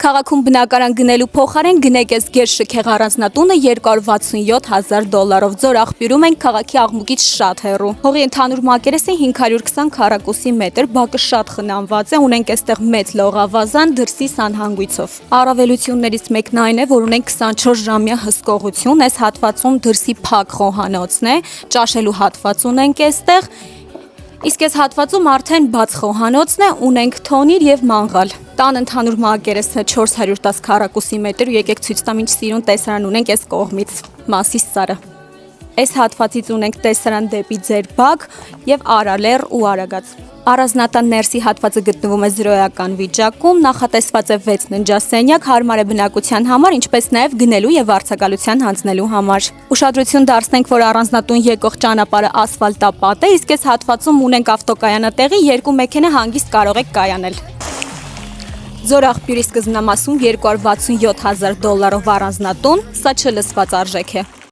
Քաղաքում բնակարան գնելու փոխարեն գնեք այս գերշքեղ առանձնատունը 267 000 դոլարով։ Ձոր աղբյուրում ենք քաղաքի աղմուկից շատ հեռու։ Հողի ընդհանուր մակերեսը 520 քառակուսի մետր, բակը շատ խնամված է, ունենք այստեղ մեծ լողավազան դրսի սանհանգույցով։ Առավելություններից մեկն այն է, որ ունենք 24 ժամյա հսկողություն, այս հատվածում դրսի փակ խոհանոցն է, ճաշելու հատված ունենք այստեղ, իսկ այս հատվածում արդեն բաց խոհանոցն է, ունենք թոնիր եւ մանգալ։ Տան ընդհանուր մակերեսը 410 քառակուսի մետր, եկեք ցույց տամ ինչ սիրուն տեսարան ունենք այս կողմից, Մասիս Սարը։ Այս հատվածից ունենք տեսարան դեպի ձեր բակ եւ Արալեռ ու Արագած։ Առանձնատան ներսի հատվածը գտնվում է զրոյական վիճակում, նախատեսված է 6 ննջասենյակ, հարմար է բնակության համար, ինչպես նաև գնելու եւ վարձակալության հանձնելու համար։ Ուշադրություն դարձնենք, որ առանձնատուն եկող ճանապարհը ասֆալտապատ է, իսկ այս հատվածում ունենք ավտոկայանատեղի, 2 մեքենա հանգիստ կարող եք կայանել։ Ձոր աղբյուրի սկզբնամասում 267 000 դոլարով առանձնատուն, սա չլսված արժեք է։